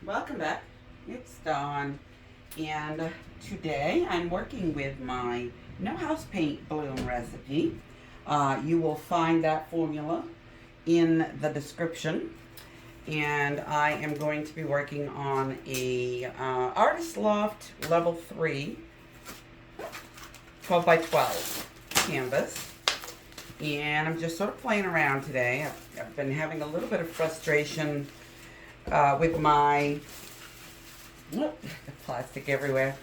Welcome back. It's Dawn, and today I'm working with my no house paint bloom recipe. You will find that formula in the description, and I am going to be working on a Artist Loft level 3 12 by 12 canvas, and I'm just sort of playing around today. I've been having a little bit of frustration with my plastic everywhere,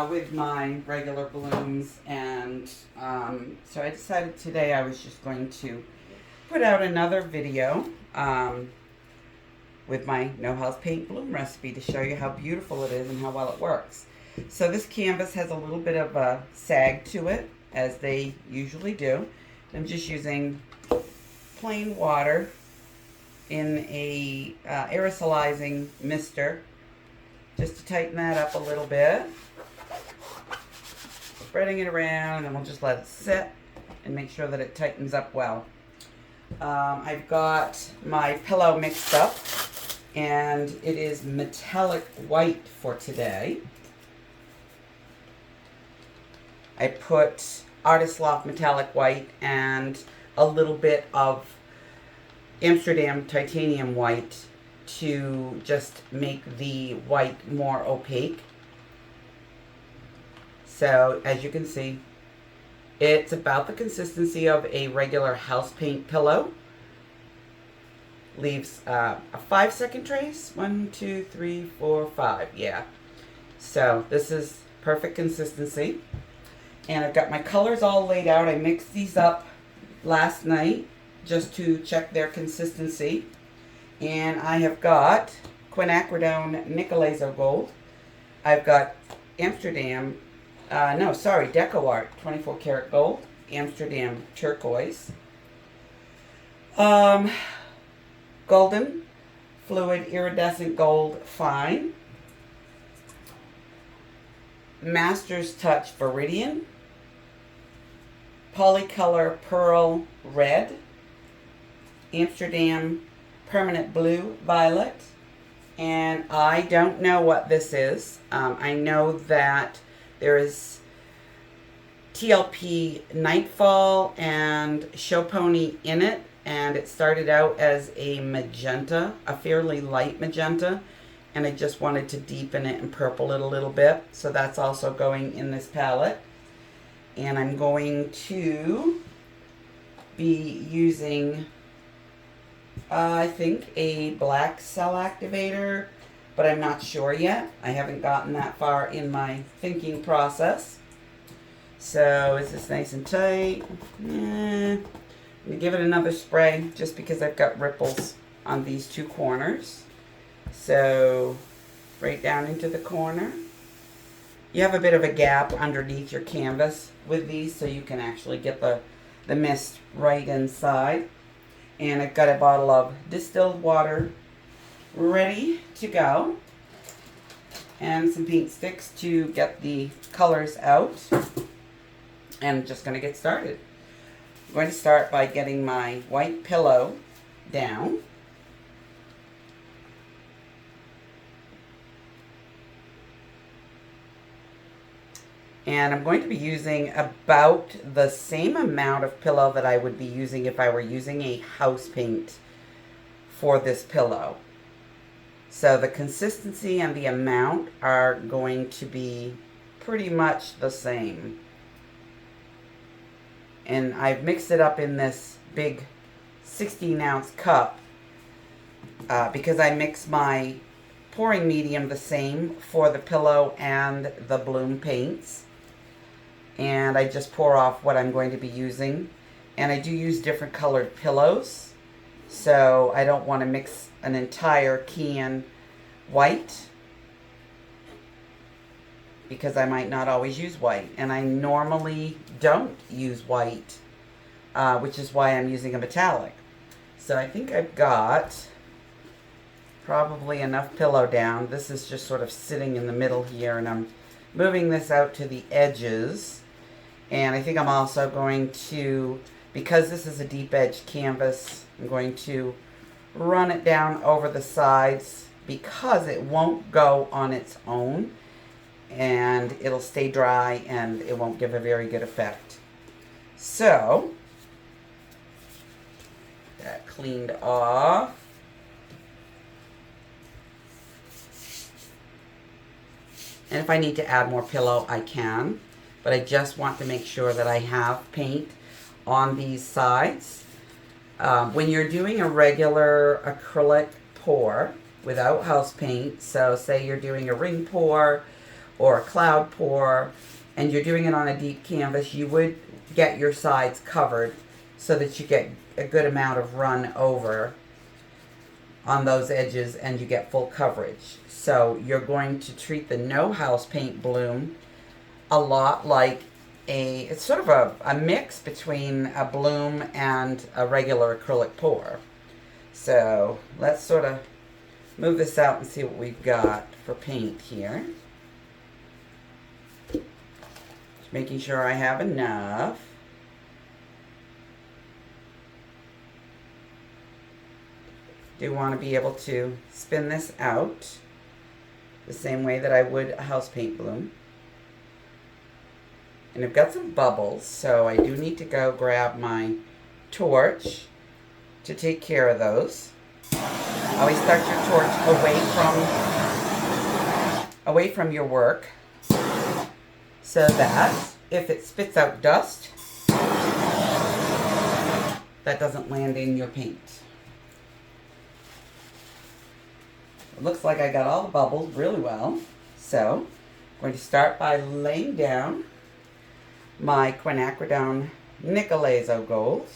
with my regular blooms, and so I decided today I was just going to put out another video with my no house paint bloom recipe to show you how beautiful it is and how well it works. So this canvas has a little bit of a sag to it, as they usually do. I'm just using plain water in a aerosolizing mister just to tighten that up a little bit. Spreading it around, and then we'll just let it sit and make sure that it tightens up well. I've got my pillow mixed up, and it is metallic white for today. I put Artist Loft metallic white and a little bit of Amsterdam titanium white to just make the white more opaque. So as you can see, it's about the consistency of a regular house paint pillow. Leaves a 5-second trace. 1, 2, 3, 4, 5. Yeah. So this is perfect consistency. And I've got my colors all laid out. I mixed these up last night just to check their consistency. And I have got quinacridone nickel laser gold. I've got Amsterdam, Deco Art 24 karat gold, Amsterdam turquoise, golden fluid iridescent gold fine, Master's Touch Viridian, Polycolor Pearl Red, Amsterdam Permanent Blue Violet, and I don't know what this is. I know that there is TLP Nightfall and Show Pony in it, and it started out as a magenta, a fairly light magenta, and I just wanted to deepen it and purple it a little bit, so that's also going in this palette. And I'm going to be using I think a black cell activator, but I'm not sure yet. I haven't gotten that far in my thinking process. So is this nice and tight? I'm going to give it another spray just because I've got ripples on these two corners. So right down into the corner. You have a bit of a gap underneath your canvas with these, so you can actually get the mist right inside. And I've got a bottle of distilled water ready to go, and some paint sticks to get the colors out. And I'm just going to get started. I'm going to start by getting my white pillow down. And I'm going to be using about the same amount of pillow that I would be using if I were using a house paint for this pillow. So the consistency and the amount are going to be pretty much the same. And I've mixed it up in this big 16-ounce cup because I mix my pouring medium the same for the pillow and the bloom paints. And I just pour off what I'm going to be using. And I do use different colored pillows, so I don't want to mix an entire can white, because I might not always use white. And I normally don't use white, which is why I'm using a metallic. So I think I've got probably enough pillow down. This is just sort of sitting in the middle here, and I'm moving this out to the edges. And I think I'm also going to, because this is a deep edge canvas, I'm going to run it down over the sides because it won't go on its own, and it'll stay dry and it won't give a very good effect. So, that cleaned off. And if I need to add more pillow, I can. But I just want to make sure that I have paint on these sides. When you're doing a regular acrylic pour without house paint, so say you're doing a ring pour or a cloud pour, and you're doing it on a deep canvas, you would get your sides covered so that you get a good amount of run over on those edges and you get full coverage. So you're going to treat the no house paint bloom a lot like it's sort of a mix between a bloom and a regular acrylic pour. So let's sort of move this out and see what we've got for paint here. Just making sure I have enough. Do want to be able to spin this out the same way that I would a house paint bloom. And I've got some bubbles, so I do need to go grab my torch to take care of those. Always start your torch away from your work, so that if it spits out dust, that doesn't land in your paint. It looks like I got all the bubbles really well. So I'm going to start by laying down my quinacridone Nicolazo gold.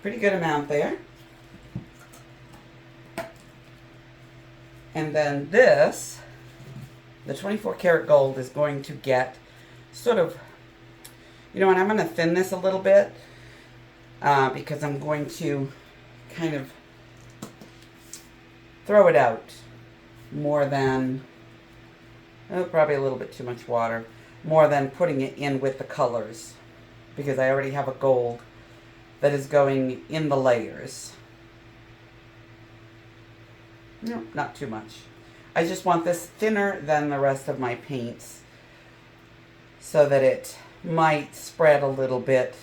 Pretty good amount there. And then this, the 24 karat gold, is going to get sort of, you know what, I'm going to thin this a little bit because I'm going to kind of throw it out more than, probably a little bit too much water, more than putting it in with the colors, because I already have a gold that is going in the layers. No, not too much. I just want this thinner than the rest of my paints so that it might spread a little bit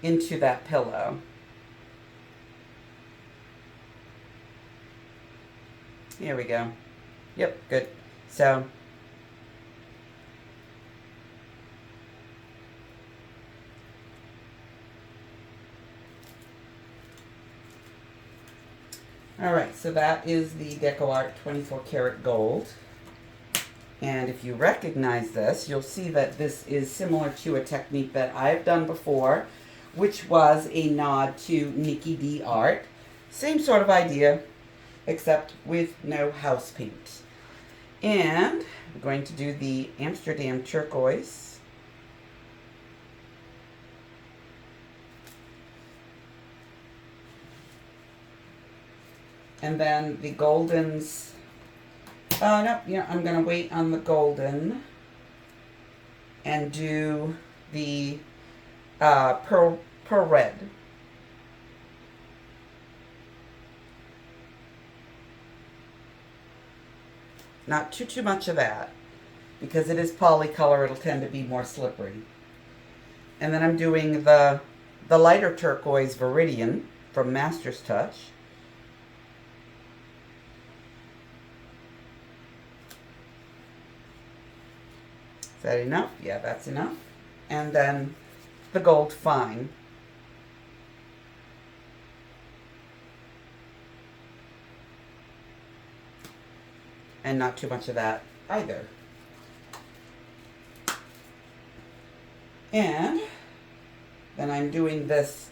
into that pillow. Here we go. Yep, good. So, alright, so that is the DecoArt 24 karat gold. And if you recognize this, you'll see that this is similar to a technique that I've done before, which was a nod to Nikki D art. Same sort of idea, except with no house paint. And I'm going to do the Amsterdam turquoise. And then the goldens. No, yeah, I'm going to wait on the golden and do the pearl red. Not too much of that, because it is polycolor, it'll tend to be more slippery. And then I'm doing the lighter turquoise Viridian from Master's Touch. Is that enough? Yeah, that's enough. And then the gold fine. And not too much of that either. And then I'm doing this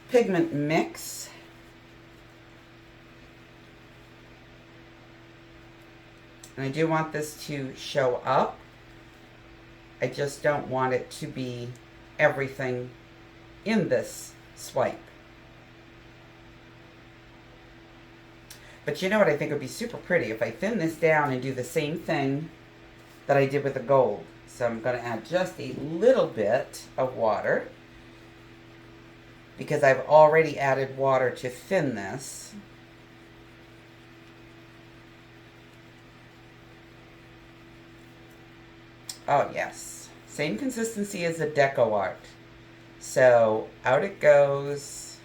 pigment mix. And I do want this to show up. I just don't want it to be everything in this swipe. But you know what I think would be super pretty? If I thin this down and do the same thing that I did with the gold. So I'm going to add just a little bit of water because I've already added water to thin this. Oh yes, same consistency as the deco art. So out it goes.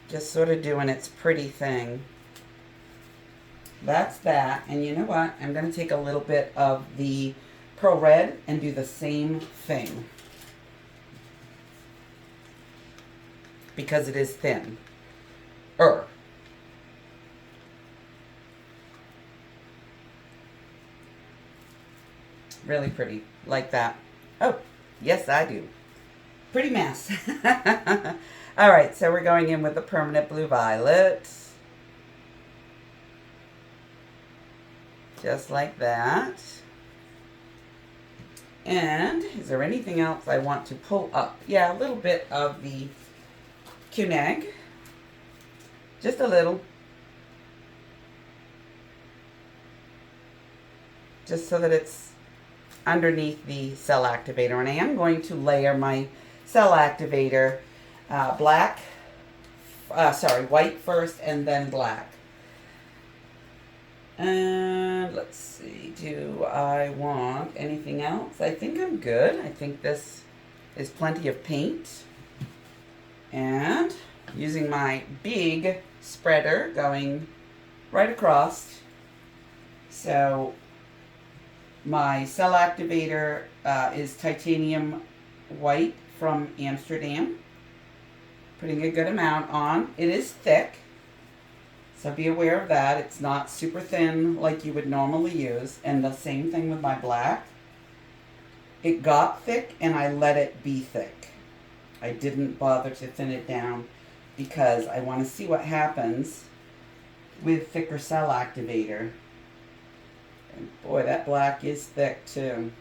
Just sort of doing its pretty thing. That's that. And you know what? I'm going to take a little bit of the Pearl Red and do the same thing. Because it is thin. Really pretty. Like that. Oh, yes I do. Pretty mess. Alright, so we're going in with the permanent blue violet. Just like that. And is there anything else I want to pull up? Yeah, a little bit of the Cuneg. Just a little. Just so that it's underneath the cell activator. And I am going to layer my cell activator white first and then black. And let's see, do I want anything else? I think I'm good. I think this is plenty of paint. And using my big spreader going right across. So my cell activator is titanium white from Amsterdam. Putting a good amount on. It is thick. So be aware of that. It's not super thin like you would normally use. And the same thing with my black. It got thick and I let it be thick. I didn't bother to thin it down because I want to see what happens with thicker cell activator. And boy, that black is thick too.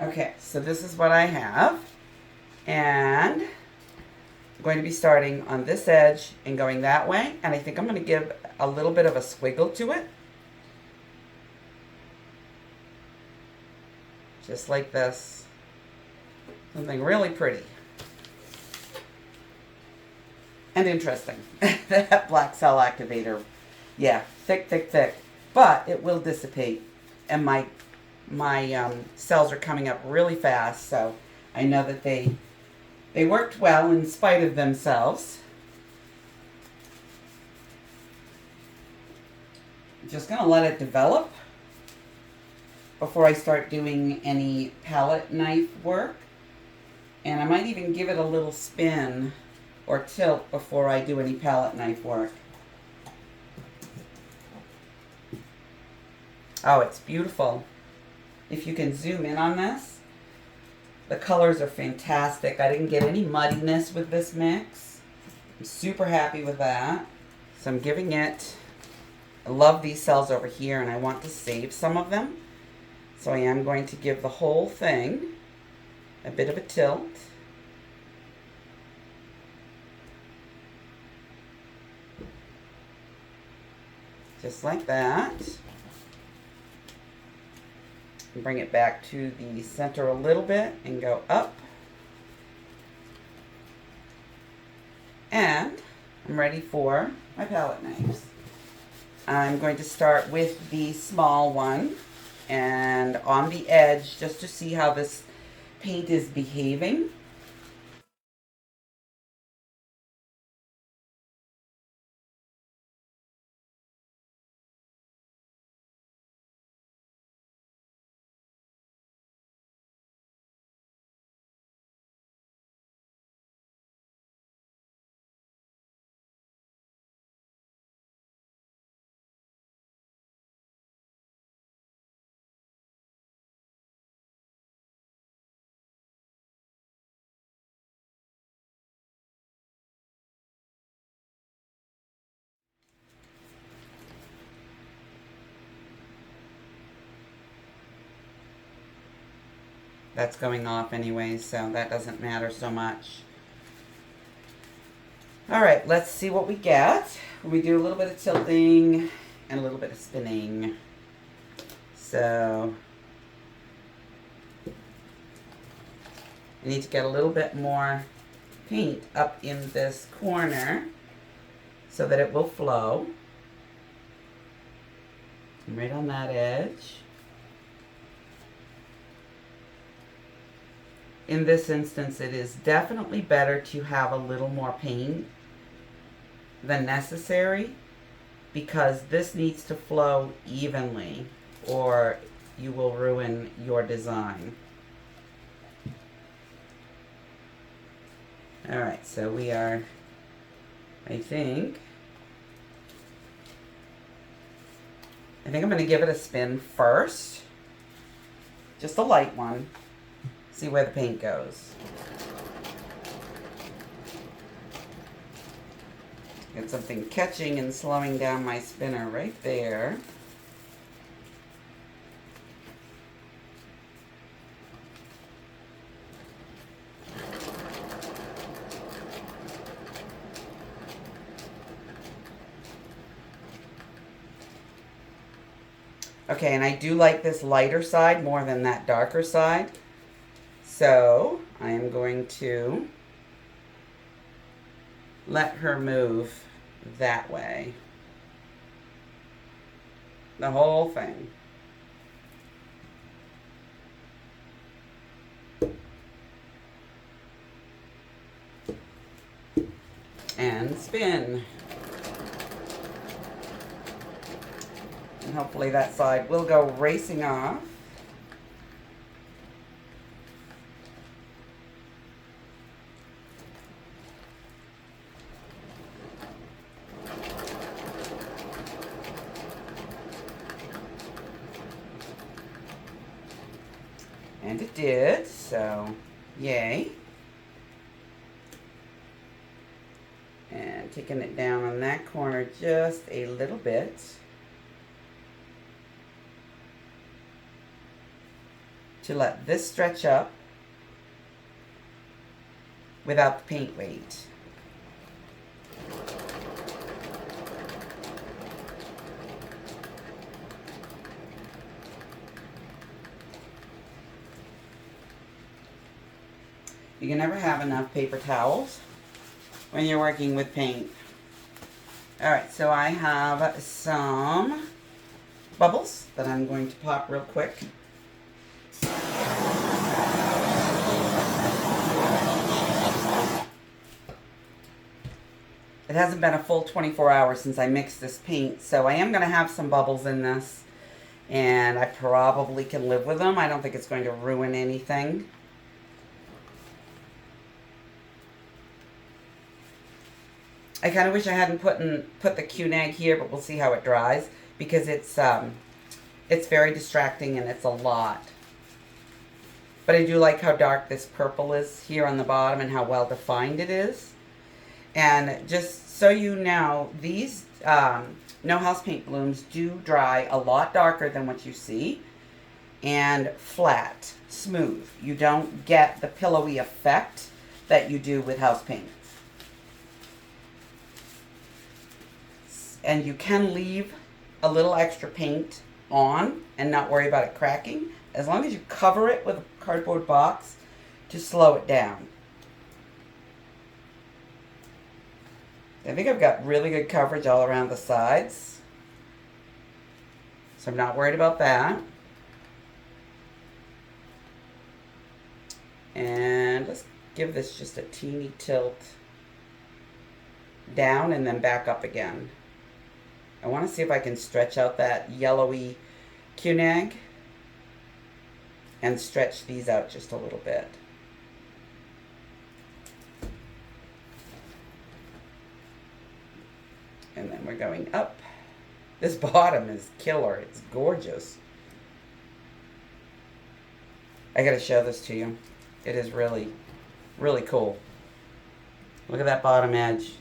Okay, so this is what I have. And I'm going to be starting on this edge and going that way. And I think I'm going to give a little bit of a squiggle to it. Just like this. Something really pretty. And interesting. That black cell activator. Yeah, thick, thick, thick. But it will dissipate. And my cells are coming up really fast. So I know that they worked well in spite of themselves. I'm just going to let it develop before I start doing any palette knife work. And I might even give it a little spin or tilt before I do any palette knife work. Oh, it's beautiful. If you can zoom in on this. The colors are fantastic. I didn't get any muddiness with this mix. I'm super happy with that. So I'm giving it, I love these cells over here and I want to save some of them. So I am going to give the whole thing a bit of a tilt. Just like that. Bring it back to the center a little bit and go up. And I'm ready for my palette knives. I'm going to start with the small one and on the edge just to see how this paint is behaving. That's going off anyway, so that doesn't matter so much. All right, let's see what we get we do a little bit of tilting and a little bit of spinning. So I need to get a little bit more paint up in this corner so that it will flow. And right on that edge. In this instance, it is definitely better to have a little more paint than necessary, because this needs to flow evenly or you will ruin your design. All right, so we are, I think I'm going to give it a spin first, just a light one, see where the paint goes. Get something catching and slowing down my spinner right there. Okay, and I do like this lighter side more than that darker side. So I am going to let her move that way. The whole thing. And spin. And hopefully that side will go racing off. And it did, so yay. And taking it down on that corner just a little bit. To let this stretch up without the paint weight. You can never have enough paper towels when you're working with paint. Alright, so I have some bubbles that I'm going to pop real quick. It hasn't been a full 24 hours since I mixed this paint, so I am going to have some bubbles in this, and I probably can live with them. I don't think it's going to ruin anything. I kind of wish I hadn't put the Q-nag here, but we'll see how it dries, because it's very distracting and it's a lot. But I do like how dark this purple is here on the bottom and how well defined it is. And just so you know, these no house paint blooms do dry a lot darker than what you see, and flat, smooth. You don't get the pillowy effect that you do with house paint. And you can leave a little extra paint on and not worry about it cracking, as long as you cover it with a cardboard box to slow it down. I think I've got really good coverage all around the sides, so I'm not worried about that. And let's give this just a teeny tilt down and then back up again. I want to see if I can stretch out that yellowy Q-nag and stretch these out just a little bit. And then we're going up. This bottom is killer. It's gorgeous. I gotta show this to you. It is really, really cool. Look at that bottom edge.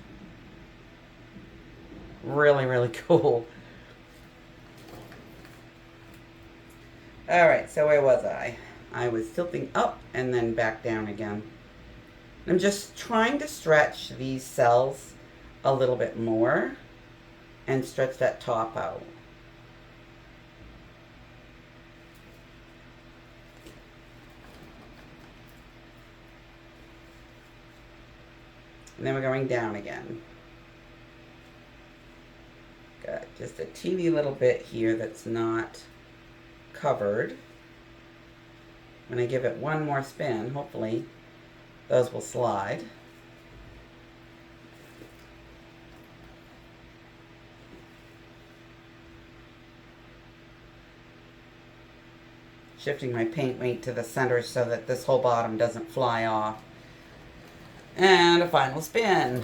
Really, really cool. Alright, so where was I? I was tilting up and then back down again. I'm just trying to stretch these cells a little bit more and stretch that top out. And then we're going down again. Got just a teeny little bit here that's not covered. When I give it one more spin, hopefully those will slide. Shifting my paint weight to the center so that this whole bottom doesn't fly off. And a final spin.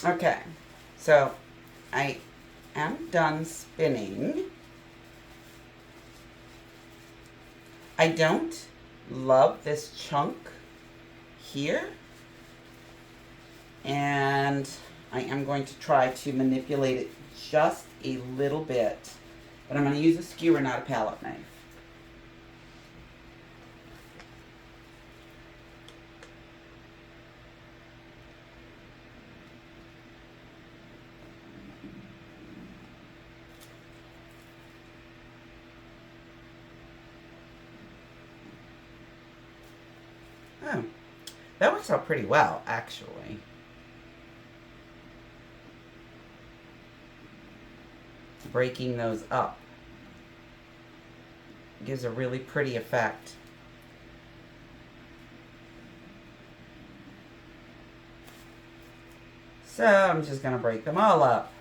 Okay, so I am done spinning. I don't love this chunk here, and I am going to try to manipulate it just a little bit, but I'm going to use a skewer, not a palette knife. Oh, that works out pretty well, actually. Breaking those up gives a really pretty effect. So I'm just going to break them all up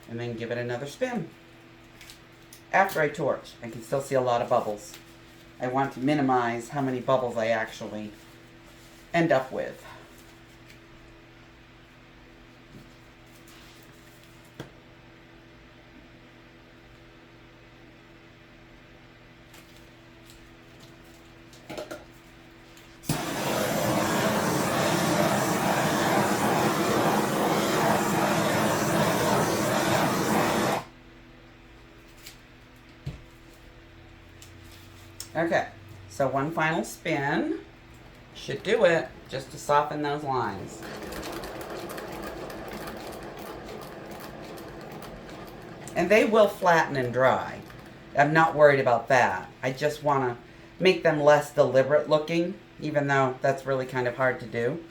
and then give it another spin. After I torch, I can still see a lot of bubbles. I want to minimize how many bubbles I actually end up with. Okay, so one final spin should do it, just to soften those lines. And they will flatten and dry. I'm not worried about that. I just want to make them less deliberate looking, even though that's really kind of hard to do.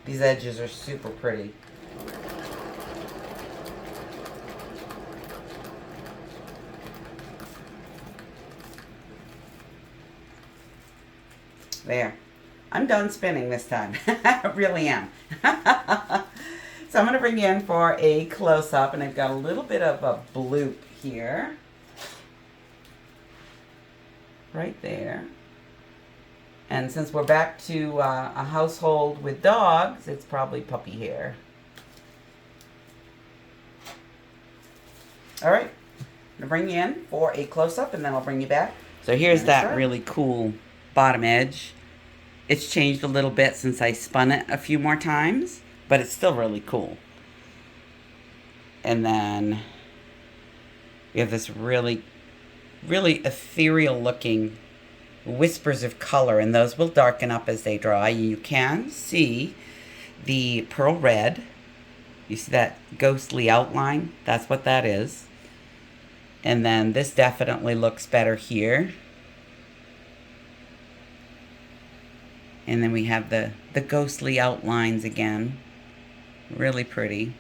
These edges are super pretty. There. I'm done spinning this time. I really am. So I'm going to bring you in for a close-up, and I've got a little bit of a bloop here. Right there. And since we're back to a household with dogs, it's probably puppy hair. All right. I'm going to bring you in for a close-up, and then I'll bring you back. So here's that really cool bottom edge. It's changed a little bit since I spun it a few more times, but it's still really cool. And then we have this really, really ethereal looking whispers of color, and those will darken up as they dry. You can see the pearl red. You see that ghostly outline? That's what that is. And then this definitely looks better here. And then we have the ghostly outlines again. Really pretty.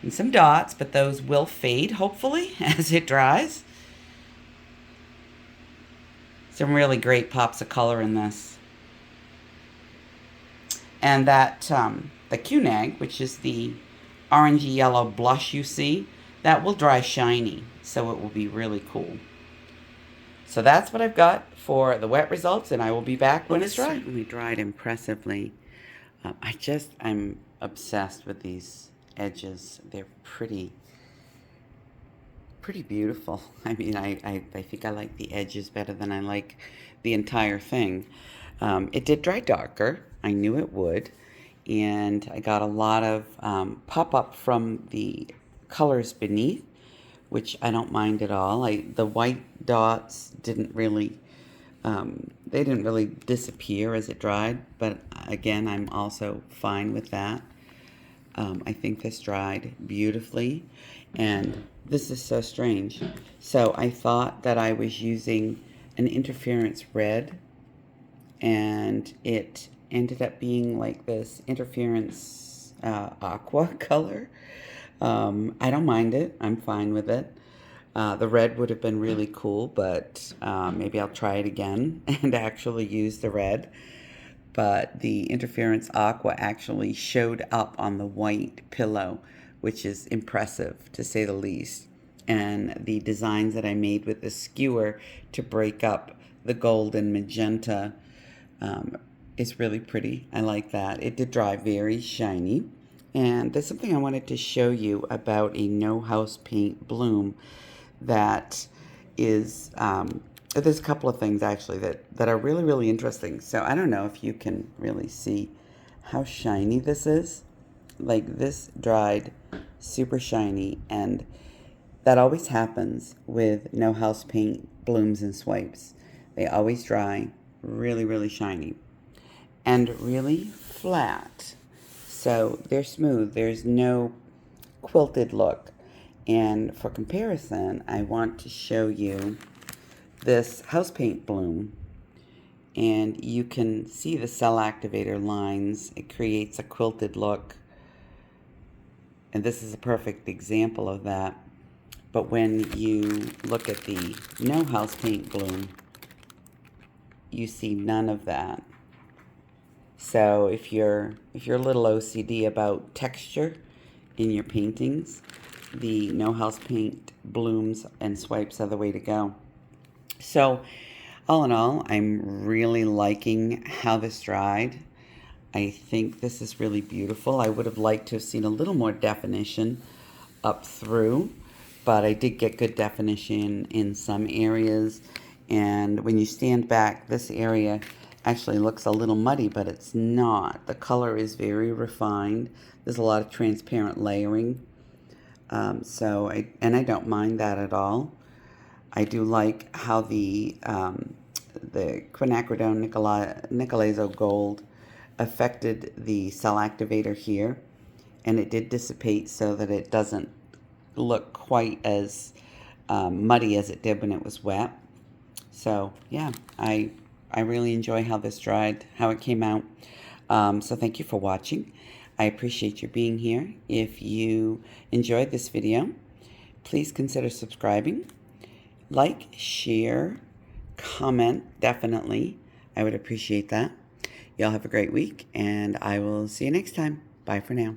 And some dots, but those will fade, hopefully, as it dries. Some really great pops of color in this. And that, the Cunag, which is the orangey yellow blush you see, that will dry shiny, so it will be really cool. So that's what I've got for the wet results, and I will be back when it's dry. It certainly dried impressively. I'm obsessed with these edges. They're pretty beautiful. I mean, I think I like the edges better than I like the entire thing. It did dry darker. I knew it would. And I got a lot of pop-up from the colors beneath, which I don't mind at all. The white dots didn't really, they didn't really disappear as it dried, but again, I'm also fine with that. I think this dried beautifully, and this is so strange. So I thought that I was using an interference red, and it ended up being like this interference aqua color. I don't mind it. I'm fine with it. The red would have been really cool, but maybe I'll try it again and actually use the red. But the interference aqua actually showed up on the white pillow, which is impressive to say the least. And the designs that I made with the skewer to break up the gold and magenta is really pretty. I like that. It did dry very shiny. And there's something I wanted to show you about a no house paint bloom that is, there's a couple of things actually that are really, really interesting. So I don't know if you can really see how shiny this is. Like, this dried super shiny, and that always happens with no house paint blooms and swipes. They always dry really, really shiny and really flat. So they're smooth. There's no quilted look. And for comparison, I want to show you this house paint bloom, and you can see the cell activator lines. It creates a quilted look, and this is a perfect example of that. But when you look at the no house paint bloom, you see none of that. So if you're a little OCD about texture in your paintings, the no house paint blooms and swipes are the way to go. So all in all, I'm really liking how this dried. I think this is really beautiful. I would have liked to have seen a little more definition up through, but I did get good definition in some areas. And when you stand back, this area actually looks a little muddy, but it's not. The color is very refined. There's a lot of transparent layering. I don't mind that at all. I do like how the quinacridone Nicolazo Gold affected the cell activator here, and it did dissipate so that it doesn't look quite as muddy as it did when it was wet. So yeah, I really enjoy how this dried, how it came out. So thank you for watching. I appreciate you being here. If you enjoyed this video, please consider subscribing. Like, share, comment, definitely. I would appreciate that. Y'all have a great week, and I will see you next time. Bye for now.